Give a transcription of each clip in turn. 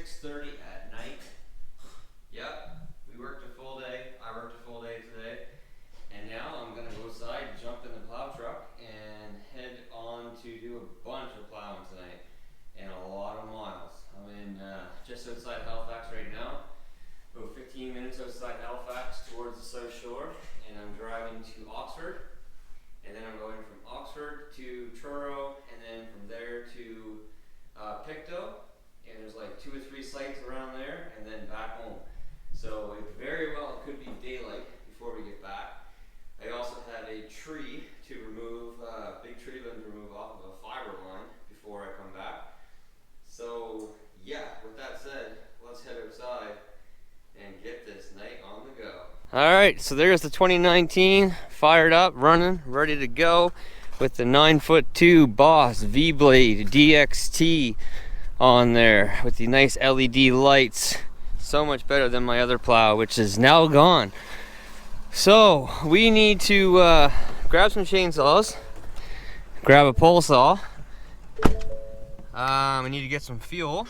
6:30 at night. Yep, we worked a full day. I worked a full day today. And now I'm gonna go outside, jump in the plow truck, and head on to do a bunch of plowing tonight. And a lot of miles. I'm in just outside Halifax right now. About 15 minutes outside Halifax towards the South Shore. And I'm driving to Oxford. And then I'm going from Oxford to Truro, and then from there to Pictou. And there's like 2 or 3 sites around there, and then back home. So it very well could be daylight before we get back. I also have a tree to remove, big tree limb to remove off of a fiber line before I come back. So yeah, with that said, let's head outside and get this night on the go. Alright, so there's the 2019 fired up, running, ready to go with the 9'2" Boss V-Blade DXT on there with the nice LED lights. So much better than my other plow, which is now gone. So we need to grab some chainsaws, grab a pole saw. We need to get some fuel,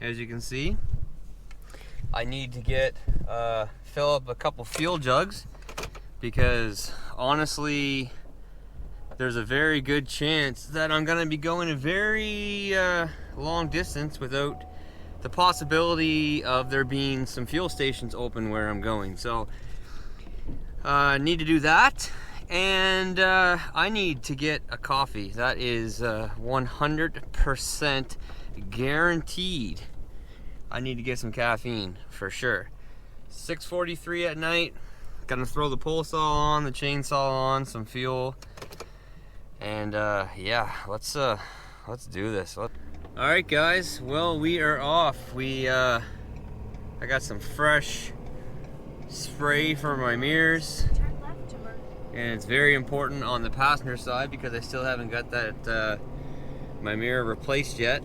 as you can see. I need to get fill up a couple fuel jugs, because honestly there's a very good chance that I'm gonna be going a very long distance without the possibility of there being some fuel stations open where I'm going. So I need to do that, and I need to get a coffee. That is 100% guaranteed. I need to get some caffeine for sure. 6:43 at night. Gonna throw the pole saw on, the chainsaw on, some fuel, and yeah, let's do this. All right, guys. Well, we are off. I got some fresh spray for my mirrors, and it's very important on the passenger side because I still haven't got that my mirror replaced yet.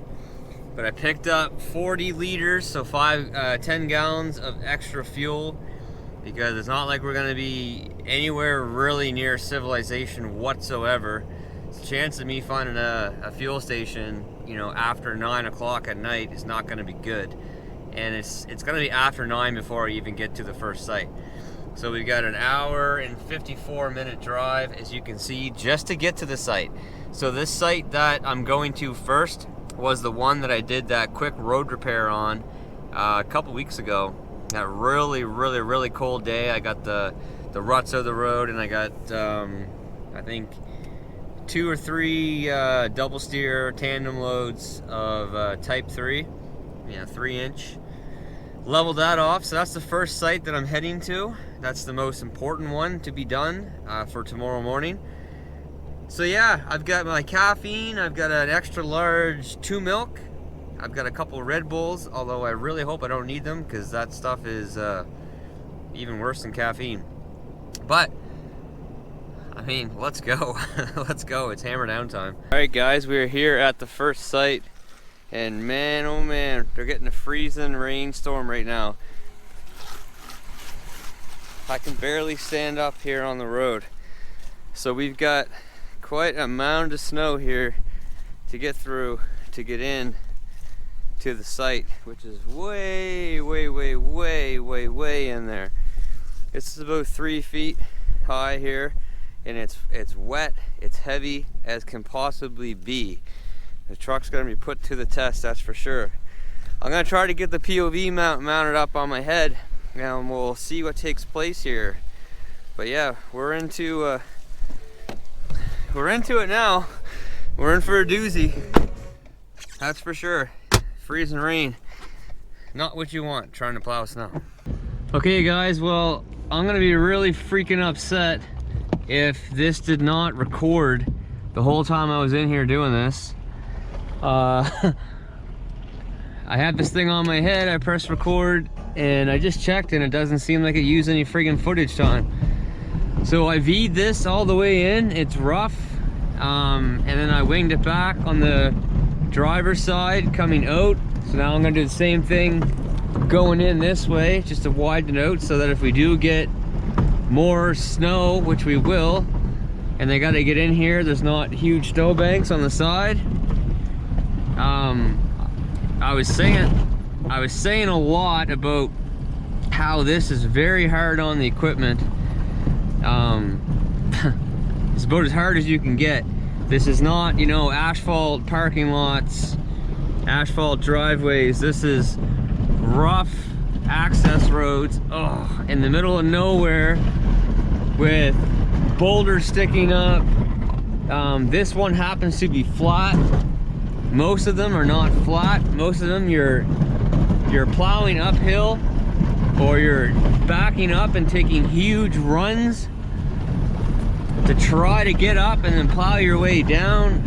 But I picked up 40 liters, so 10 gallons of extra fuel, because it's not like we're gonna be anywhere really near civilization whatsoever. The chance of me finding a fuel station, you know, after 9 o'clock at night is not gonna be good. And it's gonna be after 9 before I even get to the first site. So we've got an hour and 54-minute drive, as you can see, just to get to the site. So this site that I'm going to first was the one that I did that quick road repair on a couple weeks ago. That really cold day. I got the ruts out of the road, and I got I think 2 or 3 double steer tandem loads of type 3, 3-inch. Leveled that off, so that's the first site that I'm heading to. That's the most important one to be done for tomorrow morning. So yeah, I've got my caffeine, I've got an extra large 2 milk, I've got a couple Red Bulls, although I really hope I don't need them, because that stuff is even worse than caffeine. But I mean, let's go. Let's go. It's hammer down time. Alright guys, we're here at the first site, and man oh man, they're getting a freezing rainstorm right now. I can barely stand up here on the road. So we've got quite a mound of snow here to get through to get in to the site, which is way in there. This is about 3 feet high here, and it's wet, it's heavy as can possibly be. The truck's gonna be put to the test, that's for sure. I'm gonna try to get the POV mounted up on my head, and we'll see what takes place here. But yeah, we're into it now. We're in for a doozy, that's for sure. Freezing rain, not what you want trying to plow snow. Okay guys, well, I'm gonna be really freaking upset if this did not record the whole time I was in here doing this. I had this thing on my head, I pressed record, and I just checked and it doesn't seem like it used any friggin' footage time. So I V'd this all the way in, it's rough, and then I winged it back on the driver's side coming out. So now I'm gonna do the same thing going in this way, just to widen it out so that if we do get more snow, which we will, and they gotta get in here, there's not huge snow banks on the side. I was saying a lot about how this is very hard on the equipment. It's about as hard as you can get. This is not, you know, asphalt parking lots, asphalt driveways. This is rough access roads, oh, in the middle of nowhere with boulders sticking up. This one happens to be flat. Most of them are not flat. Most of them you're plowing uphill, or you're backing up and taking huge runs to try to get up and then plow your way down.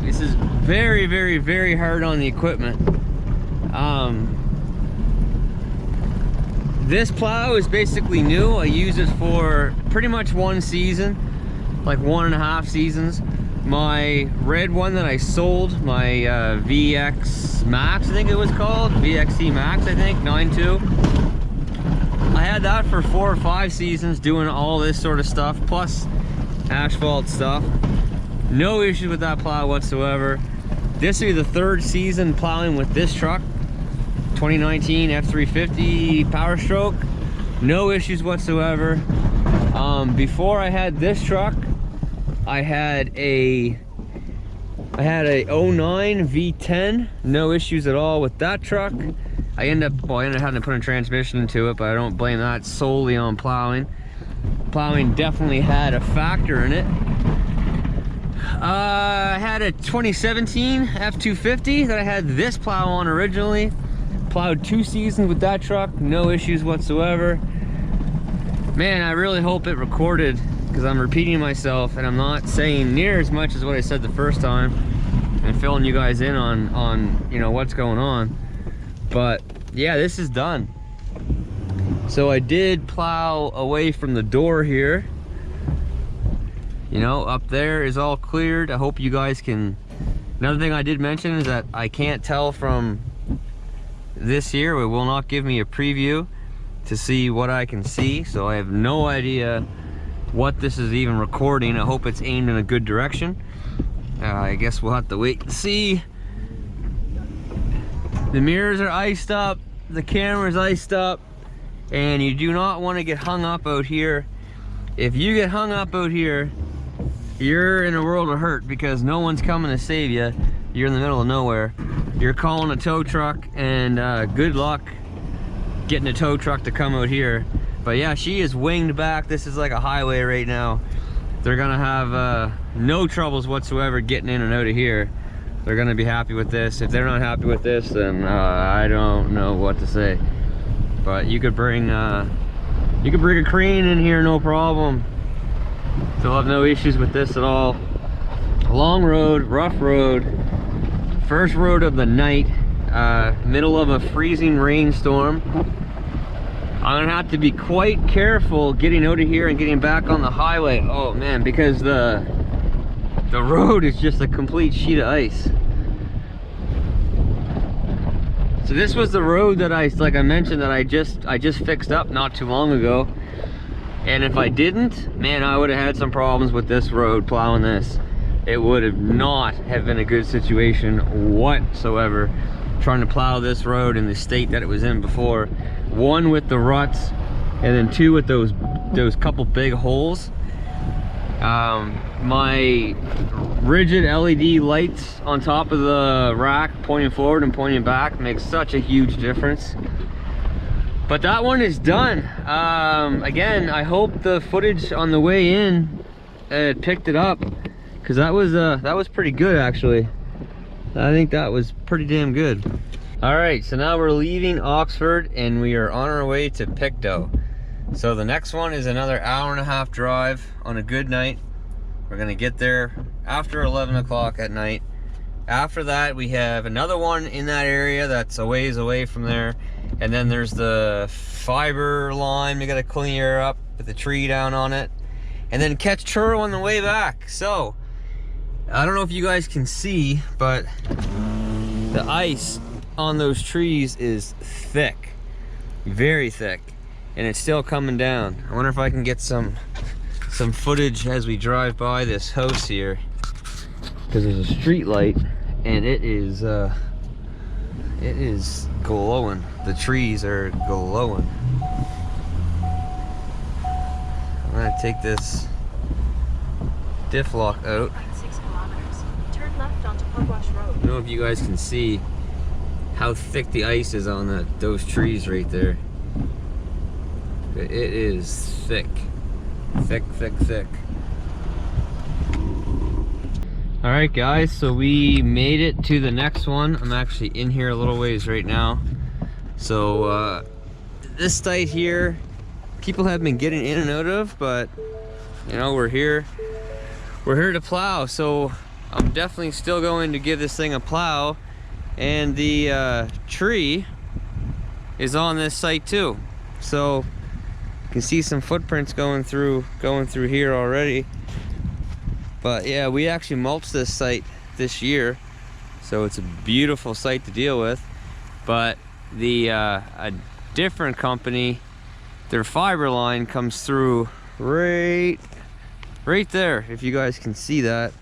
This is very, very, very hard on the equipment. This plow is basically new. I use it for pretty much one season, like 1.5 seasons. My red one that I sold, my VX Max, I think it was called, VXC Max, I think, 9.2. I had that for 4 or 5 seasons doing all this sort of stuff, plus asphalt stuff. No issues with that plow whatsoever. This will be the 3rd season plowing with this truck. 2019 F350 Power Stroke. No issues whatsoever. Before I had this truck, I had a 09 V10. No issues at all with that truck. I ended up having to put a transmission into it, but I don't blame that solely on plowing. Plowing definitely had a factor in it. I had a 2017 F250 that I had this plow on originally. Plowed 2 seasons with that truck, no issues whatsoever. Man, I really hope it recorded, because I'm repeating myself and I'm not saying near as much as what I said the first time and filling you guys in on you know, what's going on. But yeah, this is done. So I did plow away from the door here. You know, up there is all cleared. I hope you guys can. Another thing I did mention is that I can't tell from this here. It will not give me a preview to see what I can see. So I have no idea what this is even recording. I hope it's aimed in a good direction. I guess we'll have to wait and see. The mirrors are iced up, the camera's iced up, and you do not want to get hung up out here. If you get hung up out here, you're in a world of hurt, because no one's coming to save you. You're in the middle of nowhere. You're calling a tow truck, and good luck getting a tow truck to come out here. But yeah, she is winged back. This is like a highway right now. They're gonna have no troubles whatsoever getting in and out of here. They're gonna be happy with this. If they're not happy with this, then I don't know what to say. But you could bring a crane in here, no problem. They'll have no issues with this at all. Long road, rough road. First road of the night, middle of a freezing rainstorm. I'm gonna have to be quite careful getting out of here and getting back on the highway. Oh man, because the road is just a complete sheet of ice. So this was the road that like I mentioned, that I just fixed up not too long ago. And if I didn't, man, I would have had some problems with this road, plowing this. It would have not have been a good situation whatsoever, trying to plow this road in the state that it was in before. 1 with the ruts, and then 2 with those couple big holes. My rigid LED lights on top of the rack, pointing forward and pointing back, makes such a huge difference. But that one is done. Again, I hope the footage on the way in picked it up, because that was pretty good actually. I think that was pretty damn good. All right, so now we're leaving Oxford and we are on our way to Pictou. So the next one is another 1.5 hour drive on a good night. We're gonna get there after 11 o'clock at night. After that, we have another one in that area that's a ways away from there. And then there's the fiber line we gotta clear up with the tree down on it. And then catch churro on the way back. So, I don't know if you guys can see, but the ice on those trees is thick, very thick, and it's still coming down. I wonder if I can get some footage as we drive by this house here, because there's a street light and it is It is glowing. The trees are glowing. I'm gonna take this diff lock out. 6 kilometers. Turn left onto Pugwash Road. I don't know if you guys can see how thick the ice is on those trees right there. It is thick. Thick, thick, thick. Alright guys, so we made it to the next one. I'm actually in here a little ways right now. So this site here, people have been getting in and out of, but you know, we're here to plow. So I'm definitely still going to give this thing a plow. And the tree is on this site too. So you can see some footprints going through here already. But yeah, we actually mulched this site this year, so it's a beautiful site to deal with. But the a different company, their fiber line comes through right there, if you guys can see that.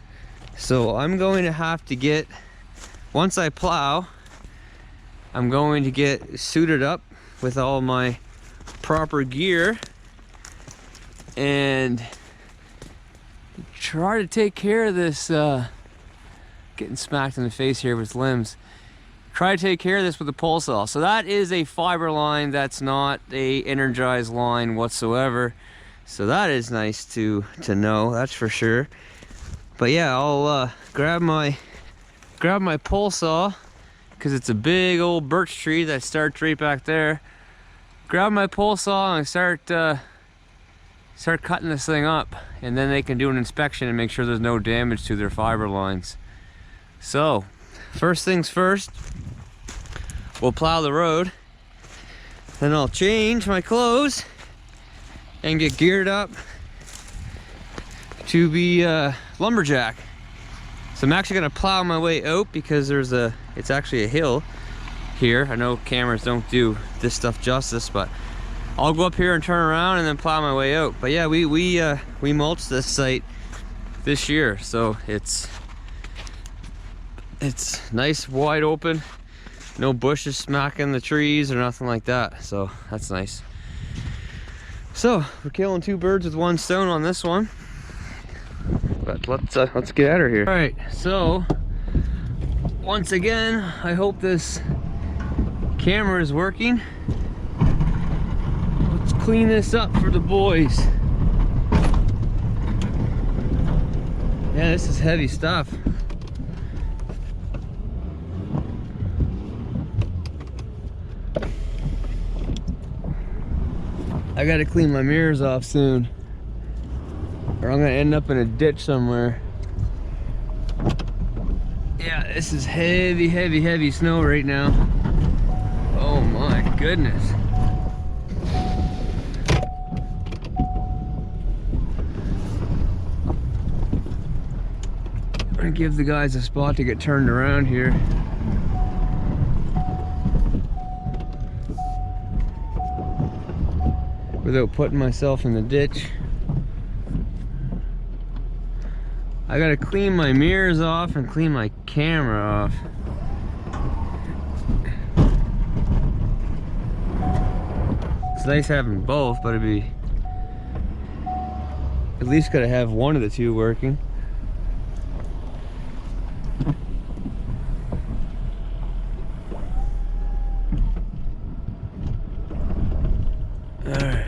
So I'm going to have to get, once I plow, I'm going to get suited up with all my proper gear and try to take care of this, getting smacked in the face here with limbs. Try to take care of this with a pole saw. So that is a fiber line, that's not a energized line whatsoever. So that is nice to know, that's for sure. But yeah, I'll grab my pole saw, because it's a big old birch tree that starts right back there. Grab my pole saw and start cutting this thing up, and then they can do an inspection and make sure there's no damage to their fiber lines. So first things first, we'll plow the road, then I'll change my clothes and get geared up to be lumberjack. So I'm actually gonna plow my way out because it's actually a hill here. I know cameras don't do this stuff justice, but I'll go up here and turn around and then plow my way out. But yeah, we mulched this site this year, so it's nice, wide open, no bushes smacking the trees or nothing like that. So that's nice. So we're killing two birds with one stone on this one. But let's get out of here. All right, so once again, I hope this camera is working. Let's clean this up for the boys. Yeah, this is heavy stuff. I gotta clean my mirrors off soon, or I'm gonna end up in a ditch somewhere. Yeah, this is heavy, heavy, heavy snow right now. Oh my goodness. I'm gonna give the guys a spot to get turned around here. Without putting myself in the ditch. I gotta clean my mirrors off and clean my camera off. It's nice having both, but it'd be at least gotta have one of the two working. Alright.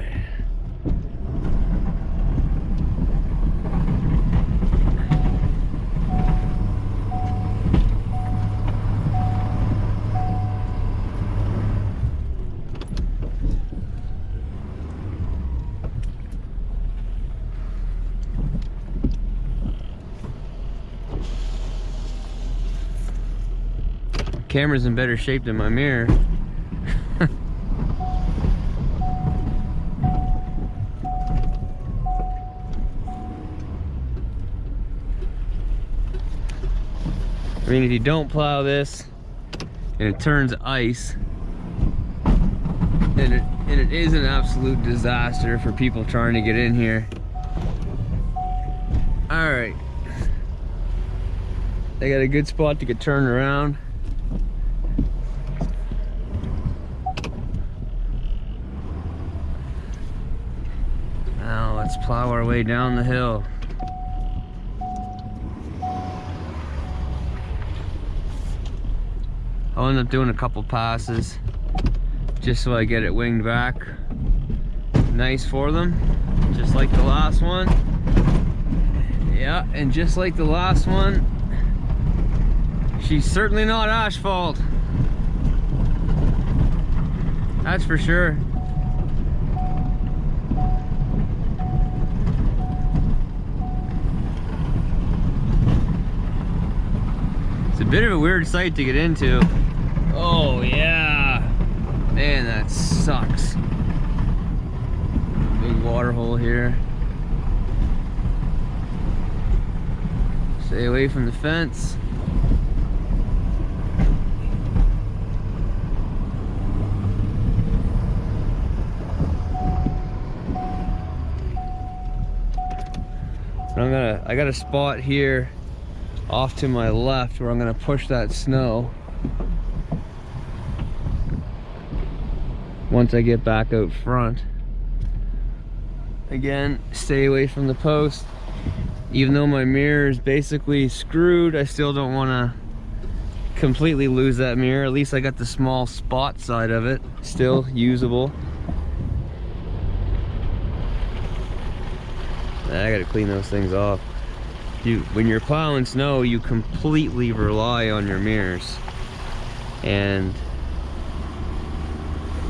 Camera's in better shape than my mirror. I mean, if you don't plow this and it turns ice, and it is an absolute disaster for people trying to get in here. All right, I got a good spot to get turned around. Let's plow our way down the hill. I'll end up doing a couple passes just so I get it winged back nice for them, just like the last one. Yeah, and just like the last one, she's certainly not asphalt. That's for sure. It's a bit of a weird sight to get into. Oh yeah, man, that sucks. Big water hole here. Stay away from the fence. I got a spot here off to my left where I'm gonna push that snow once I get back out front. Again, stay away from the post. Even though my mirror is basically screwed, I still don't want to completely lose that mirror. At least I got the small spot side of it still usable. I gotta clean those things off. When you're plowing snow, you completely rely on your mirrors, and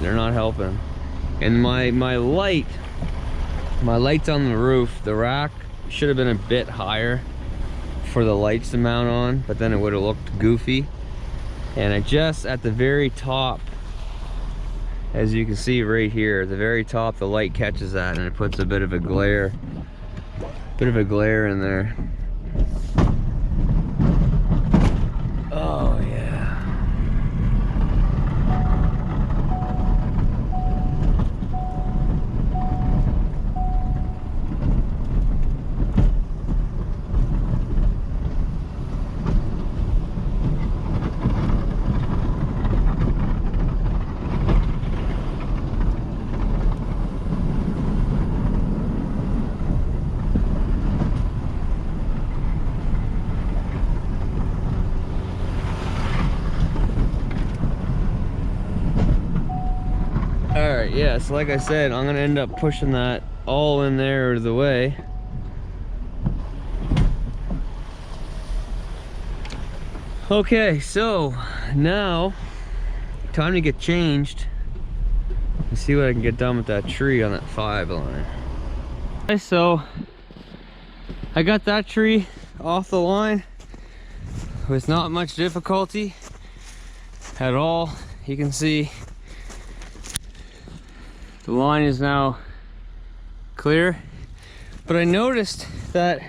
they're not helping. And my light's on the roof. The rack should have been a bit higher for the lights to mount on, but then it would have looked goofy. And I just at the very top, as you can see right here, the very top, the light catches that and it puts a bit of a glare in there. Oh yeah. Alright, yeah, so like I said, I'm gonna end up pushing that all in there out of the way. Okay, so now time to get changed and see what I can get done with that tree on that 5 line. Okay, so I got that tree off the line with not much difficulty at all. You can see the line is now clear, but I noticed that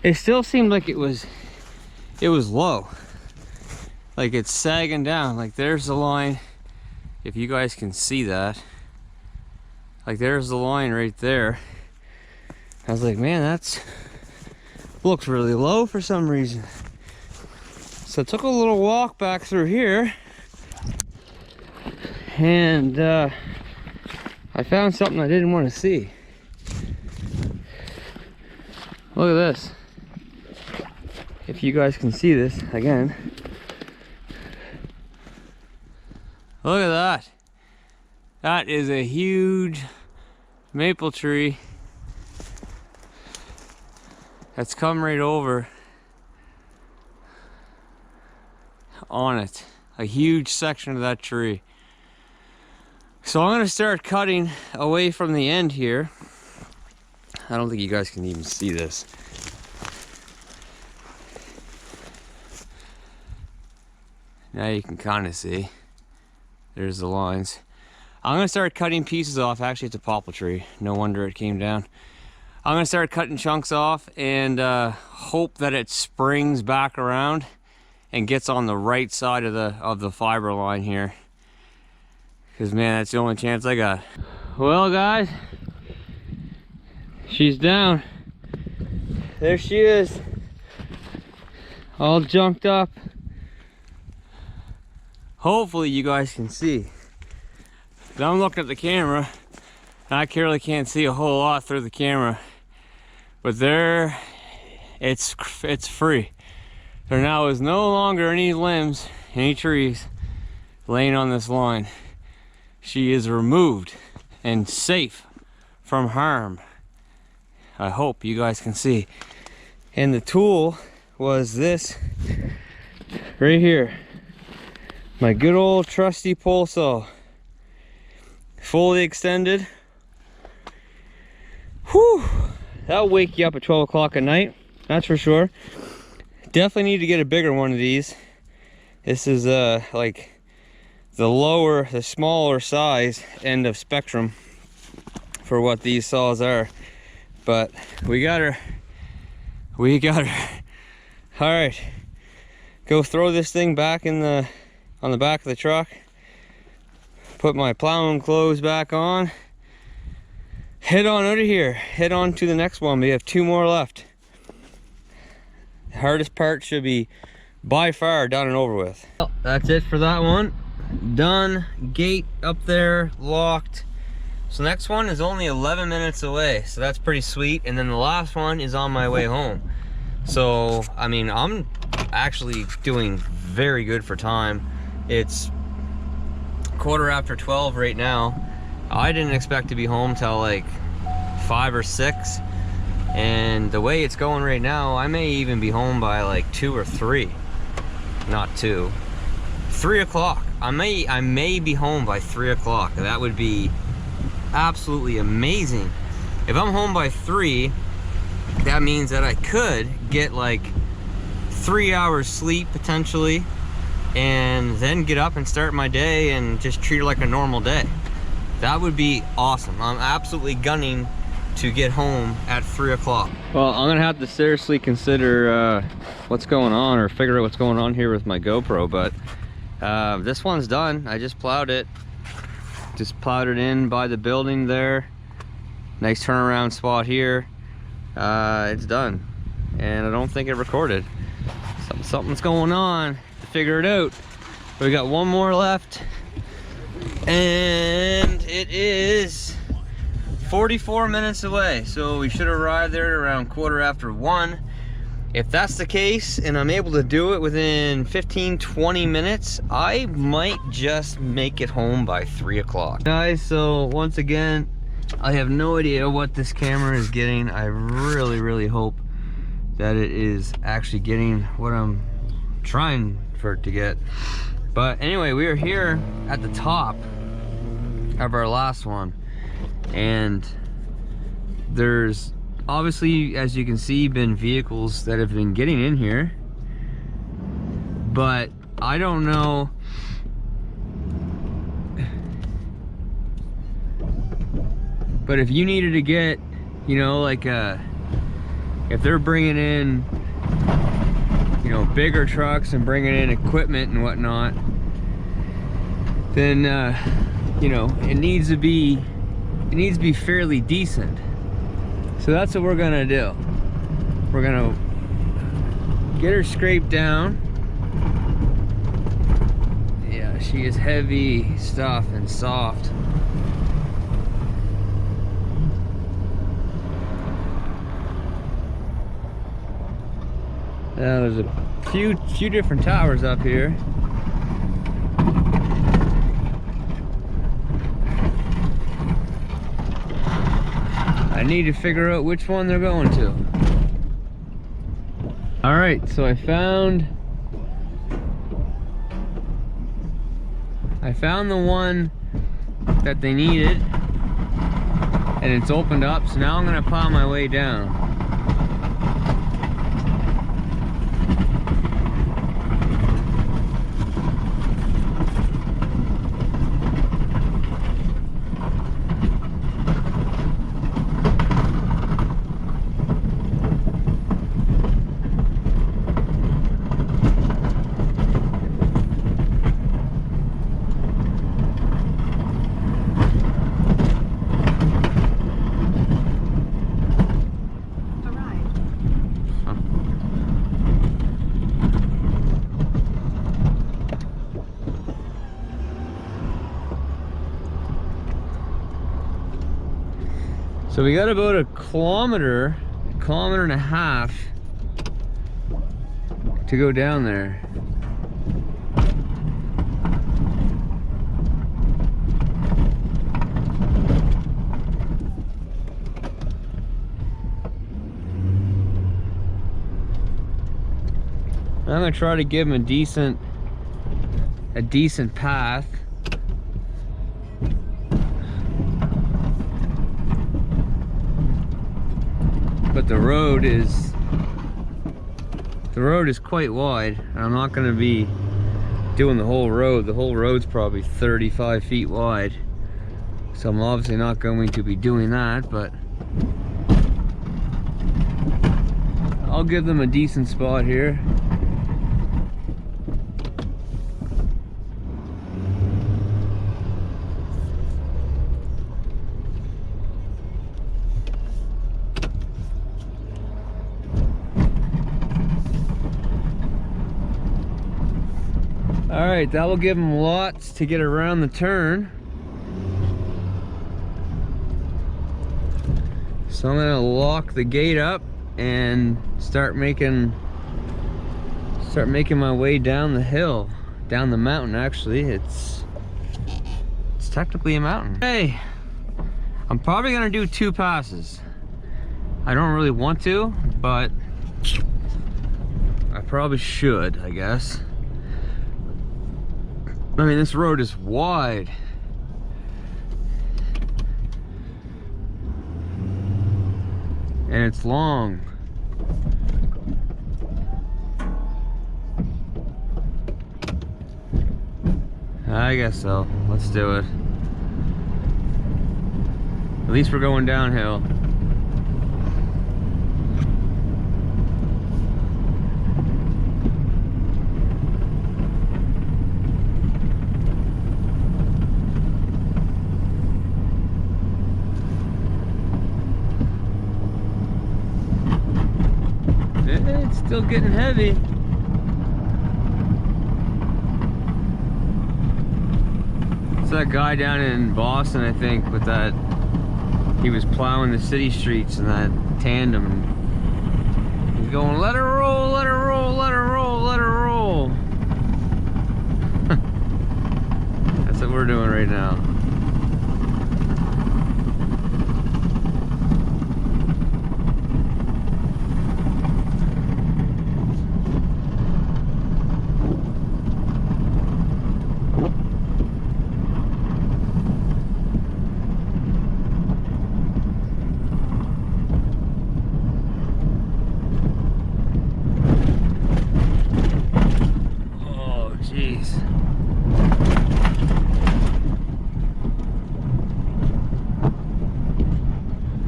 it still seemed like it was low, like it's sagging down. Like there's the line, if you guys can see that, like there's the line right there. I was like, man, that's looks really low for some reason. So I took a little walk back through here, and I found something I didn't want to see. Look at this. If you guys can see this again. Look at that. That is a huge maple tree that's come right over on it. A huge section of that tree. So I'm gonna start cutting away from the end here. I don't think you guys can even see this. Now you can kind of see. There's the lines. I'm gonna start cutting pieces off. Actually, it's a poplar tree. No wonder it came down. I'm gonna start cutting chunks off and hope that it springs back around and gets on the right side of the fiber line here. Because, man, that's the only chance I got. Well, guys, she's down. There she is. All junked up. Hopefully you guys can see. But I'm looking at the camera, I really can't see a whole lot through the camera, but there, it's free. There now is no longer any limbs, any trees laying on this line. She is removed and safe from harm. I hope you guys can see. And the tool was this right here. My good old trusty pole saw. Fully extended. Whew, that'll wake you up at 12 o'clock at night, that's for sure. Definitely need to get a bigger one of these. This is like the smaller size end of spectrum for what these saws are. But we got her. All right, go throw this thing back on the back of the truck. Put my plowing clothes back on. Head on out of here. Head on to the next one. We have 2 more left. The hardest part should be by far done and over with. Well, that's it for that one. Done. Gate up there, locked. So next one is only 11 minutes away, so that's pretty sweet. And then the last one is on my way home. So, I mean, I'm actually doing very good for time. It's 12:15 right now. I didn't expect to be home till like 5 or 6. And the way it's going right now, I may even be home by like 2 or 3. Not 2. 3 o'clock. I may be home by 3 o'clock. That would be absolutely amazing. If I'm home by 3, that means that I could get like 3 hours sleep potentially, and then get up and start my day and just treat it like a normal day. That would be awesome. I'm absolutely gunning to get home at 3 o'clock. Well, I'm gonna have to seriously consider what's going on, or figure out what's going on here with my GoPro, but this one's done. I just plowed it. Just plowed it in by the building there. Nice turnaround spot here. It's done. And I don't think it recorded. Something's going on to figure it out. We got 1 more left. And it is 44 minutes away. So we should arrive there around 1:15. If that's the case, and I'm able to do it within 15-20 minutes, I might just make it home by 3 o'clock. Guys, so once again, I have no idea what this camera is getting. I really hope that it is actually getting what I'm trying for it to get. But anyway, we are here at the top of our last one, and there's obviously, as you can see, been vehicles that have been getting in here, but I don't know but if you needed to get, you know, like if they're bringing in, you know, bigger trucks and bringing in equipment and whatnot, then you know, it needs to be fairly decent. So that's what we're gonna do. We're gonna get her scraped down. Yeah, she is heavy stuff and soft. There's a few different towers up here. I need to figure out which one they're going to. All right, so I found the one that they needed, and it's opened up, so now I'm gonna plow my way down. So we got about a kilometer and a half to go down there. I'm gonna try to give him a decent path. But the road is quite wide. I'm not gonna be doing the whole road. The whole road's probably 35 feet wide. So I'm obviously not going to be doing that, but I'll give them a decent spot here. Alright, that will give them lots to get around the turn. So I'm gonna lock the gate up and start making my way down the hill, down the mountain. Actually, it's technically a mountain. Hey, I'm probably gonna do 2 passes. I don't really want to, but I probably should, I guess. I mean, this road is wide. And it's long. I guess so. Let's do it. At least we're going downhill. It's still getting heavy. It's that guy down in Boston, I think, with that, he was plowing the city streets in that tandem. He's going, let her roll, let her roll, let her roll, let her roll. That's what we're doing right now.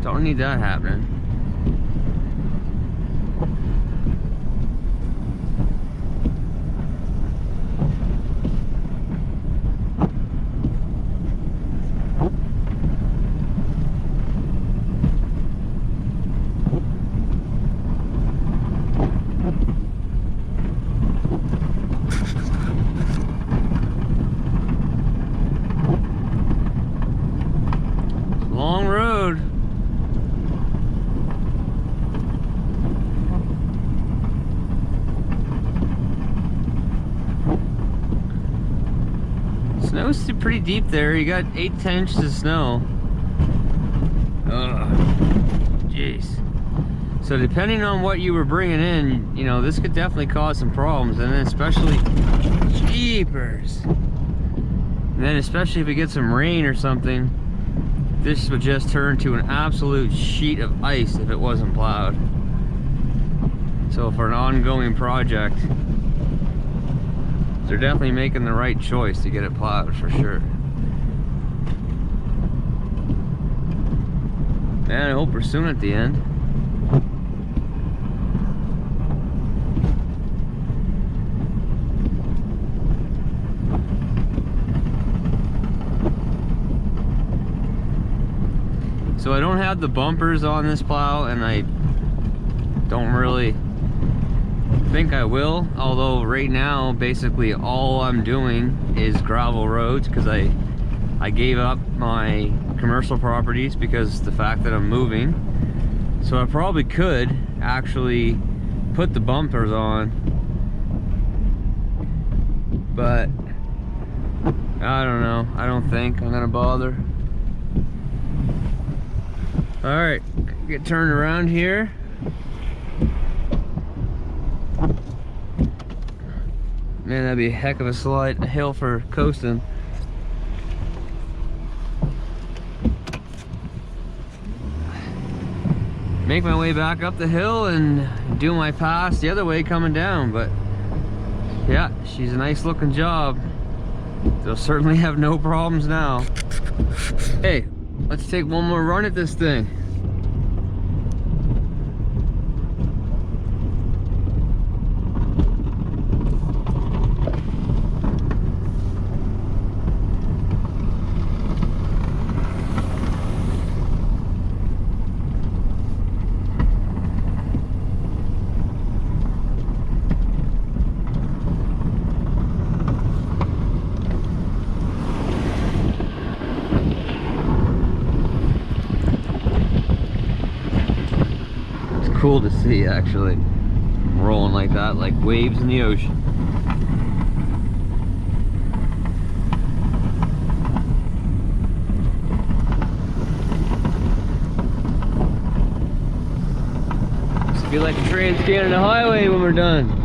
Don't need that happening. Long road. Snow's pretty deep there. You got 8-10 inches of snow. Ugh. Jeez. So depending on what you were bringing in, you know, this could definitely cause some problems. And then especially, jeepers. And then especially if we get some rain or something, this would just turn to an absolute sheet of ice if it wasn't plowed. So for an ongoing project, they're definitely making the right choice to get it plowed for sure. Man, I hope we're soon at the end. So I don't have the bumpers on this plow, and I don't really think I will, although right now basically all I'm doing is gravel roads because I gave up my commercial properties because the fact that I'm moving. So I probably could actually put the bumpers on, but I don't know. I don't think I'm gonna bother. All right, get turned around here. Man, that'd be a heck of a slide, a hill for coasting. Make my way back up the hill and do my pass the other way coming down, but yeah, she's a nice looking job. They'll certainly have no problems now. Hey, let's take one more run at this thing. Cool to see, actually, rolling like that, like waves in the ocean. It's be like a Trans-Canada Highway when we're done.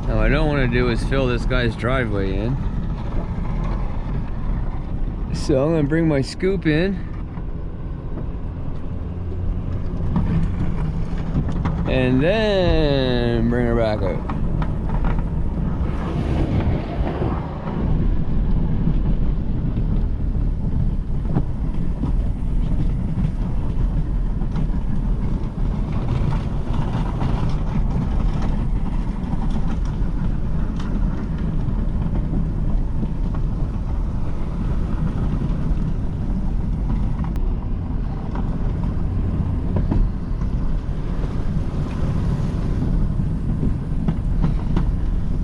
What I don't want to do is fill this guy's driveway in. So I'm going to bring my scoop in. And then bring her back out.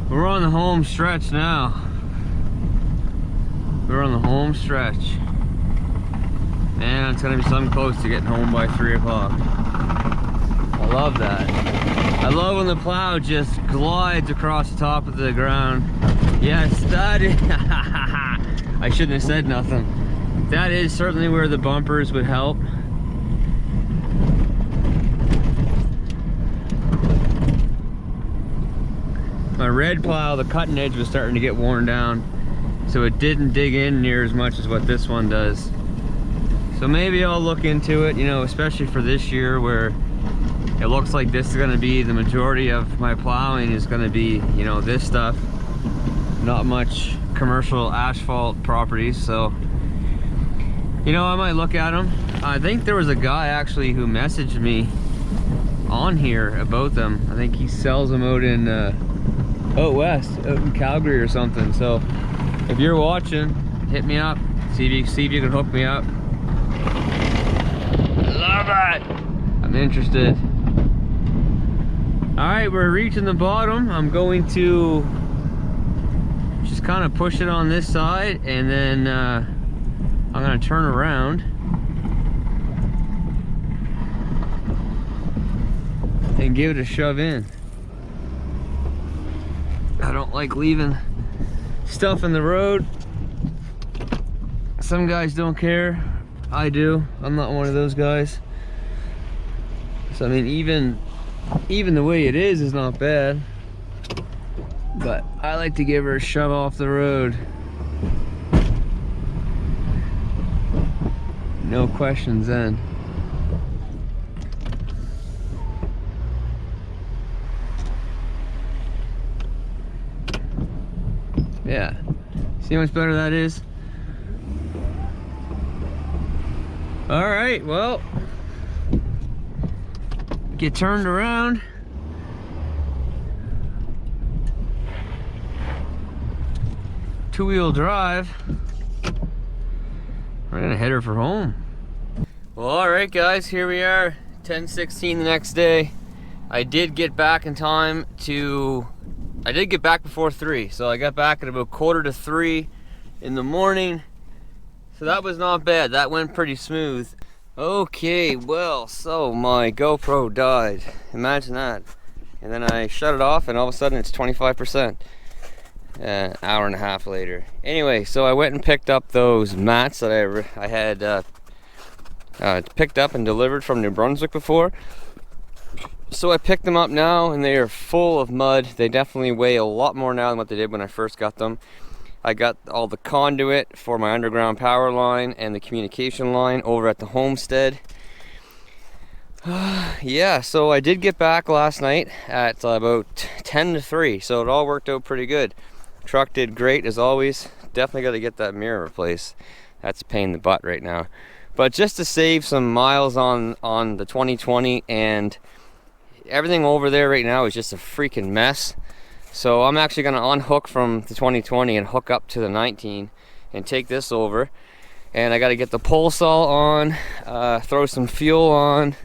We're on the home stretch now. We're on the home stretch. Man, it's gonna be something close to getting home by 3 o'clock. I love that. I love when the plow just glides across the top of the ground. Yes, that is, I shouldn't have said nothing. That is certainly where the bumpers would help. My red plow, the cutting edge was starting to get worn down, so it didn't dig in near as much as what this one does. So maybe I'll look into it, you know, especially for this year where it looks like this is going to be the majority of my plowing is going to be, you know, this stuff. Not much commercial asphalt properties, so, you know, I might look at them. I think there was a guy actually who messaged me on here about them. I think he sells them out in out west, out in Calgary or something. So if you're watching, hit me up, see if you can hook me up. Love it. I'm interested. All right, we're reaching the bottom. I'm going to just kind of push it on this side, and then I'm gonna turn around and give it a shove in. I don't like leaving stuff in the road. Some guys don't care. I do. I'm not one of those guys. So I mean, even the way it is not bad. But I like to give her a shove off the road. No questions then. Yeah. See how much better that is? All right, well, get turned around. Two-wheel drive. we're gonna head her for home. Well, alright guys, here we are, 10:16 the next day. I did get back in time to, I did get back before 3, so I got back at about 2:45 in the morning. So that was not bad, that went pretty smooth. Okay, well, so my GoPro died, imagine that. And then I shut it off and all of a sudden it's 25%. An hour and a half later. Anyway, so I went and picked up those mats that I had picked up and delivered from New Brunswick before. So I picked them up now and they are full of mud. They definitely weigh a lot more now than what they did when I first got them. I got all the conduit for my underground power line and the communication line over at the Homestead. Yeah, so I did get back last night at about 10 to 3, so it all worked out pretty good. Truck did great as always. Definitely got to get that mirror replaced. That's a pain in the butt right now. But just to save some miles on the 2020, and everything over there right now is just a freaking mess. So I'm actually going to unhook from the 2020 and hook up to the 19 and take this over. And I got to get the pole saw on, throw some fuel on,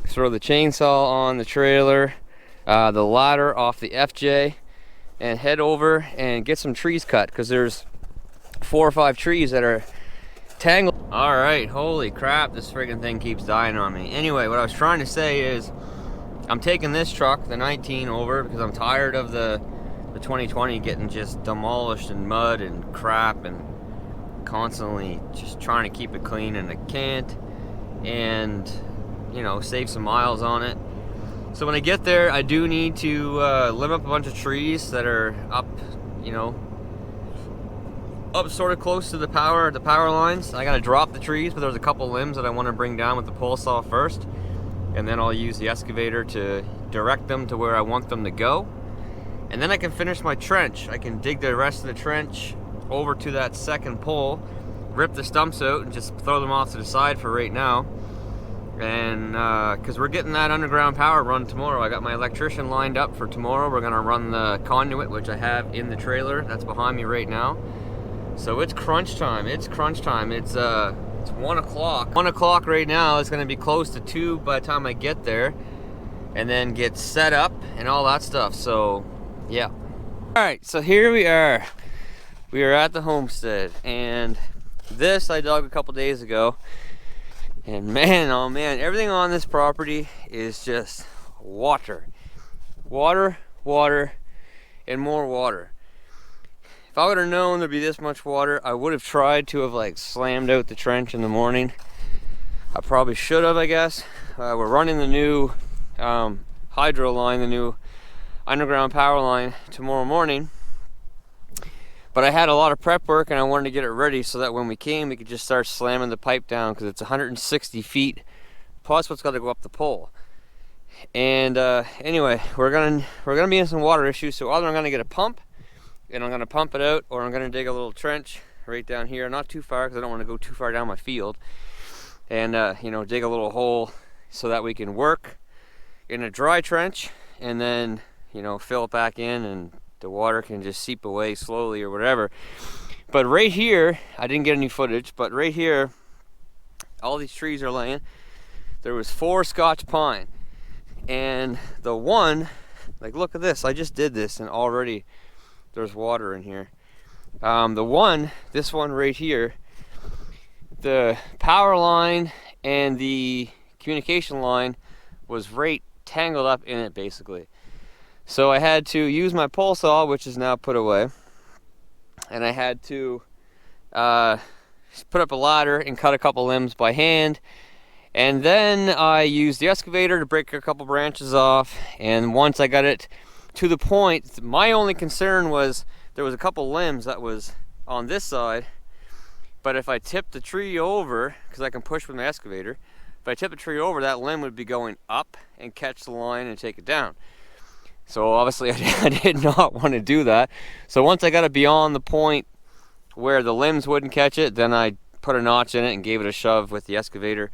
throw the chainsaw on the trailer, the ladder off the FJ, and head over and get some trees cut because there's 4 or 5 trees that are tangled. All right, holy crap, this friggin' thing keeps dying on me. Anyway, what I was trying to say is I'm taking this truck, the 19, over because I'm tired of the 2020 getting just demolished in mud and crap and constantly just trying to keep it clean, and I can't, and you know, save some miles on it. So when I get there, I do need to limb up a bunch of trees that are up, you know, up sort of close to the power lines. I gotta drop the trees, but there's a couple limbs that I want to bring down with the pole saw first, and then I'll use the excavator to direct them to where I want them to go. And then I can finish my trench. I can dig the rest of the trench over to that second pole, rip the stumps out and just throw them off to the side for right now. And because we're getting that underground power run tomorrow. I got my electrician lined up for tomorrow. We're gonna run the conduit, which I have in the trailer that's behind me right now. So it's crunch time. It's 1 o'clock. 1 o'clock right now. It's gonna be close to 2 by the time I get there, and then get set up and all that stuff. So yeah. All right, so here we are. We are at the Homestead, and this I dug a couple days ago. And man, oh man, everything on this property is just water. Water, water, and more water. If I would have known there'd be this much water, I would have tried to have like slammed out the trench in the morning. I probably should have, I guess. We're running the new hydro line, the new underground power line tomorrow morning. But I had a lot of prep work and I wanted to get it ready so that when we came, we could just start slamming the pipe down, because it's 160 feet plus what's got to go up the pole. And anyway, we're gonna be in some water issues, so either I'm gonna get a pump and I'm gonna pump it out, or I'm gonna dig a little trench right down here, not too far because I don't want to go too far down my field, and you know, dig a little hole so that we can work in a dry trench, and then, you know, fill it back in and the water can just seep away slowly or whatever. But right here, I didn't get any footage, but right here, all these trees are laying. There was 4 Scotch pine, and the one, like, look at this, I just did this and already there's water in here. This one right here, the power line and the communication line was right tangled up in it basically. So I had to use my pole saw, which is now put away, and I had to put up a ladder and cut a couple limbs by hand, and then I used the excavator to break a couple branches off. And once I got it to the point, my only concern was there was a couple limbs that was on this side, but if I tipped the tree over, because I can push with my excavator, if I tip the tree over, that limb would be going up and catch the line and take it down. So obviously I did not want to do that. So once I got it beyond the point where the limbs wouldn't catch it, then I put a notch in it and gave it a shove with the excavator.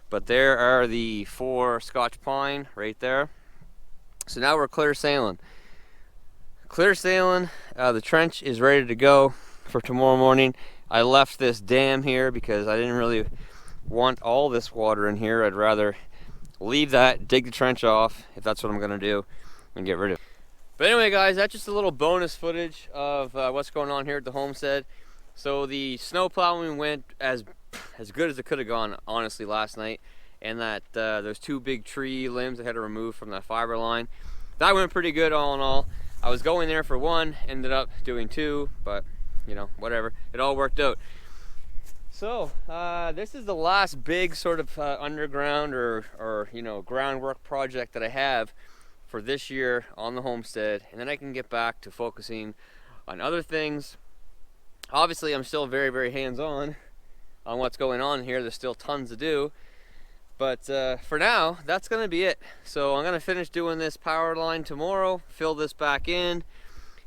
But there are the 4 Scotch pine right there. So now we're clear sailing. Clear sailing, the trench is ready to go for tomorrow morning. I left this dam here because I didn't really want all this water in here. I'd rather leave that, dig the trench off, if that's what I'm gonna do, and get rid of it. But anyway, guys, that's just a little bonus footage of what's going on here at the homestead. So the snow plowing went as good as it could have gone, honestly, last night. And that those 2 big tree limbs I had to remove from that fiber line, that went pretty good all in all. I was going there for 1, ended up doing 2, but you know, whatever. It all worked out. So this is the last big sort of underground or you know, groundwork project that I have for this year on the homestead, and then I can get back to focusing on other things. Obviously, I'm still very, very hands-on on what's going on here. There's still tons to do, but for now, that's gonna be it. So I'm gonna finish doing this power line tomorrow, fill this back in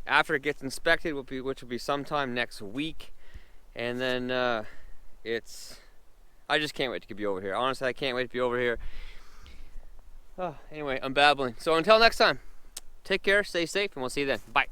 after it gets inspected, which will be sometime next week, and then I just can't wait to be over here. Honestly, I can't wait to be over here. Oh, anyway, I'm babbling. So until next time, take care, stay safe, and we'll see you then. Bye.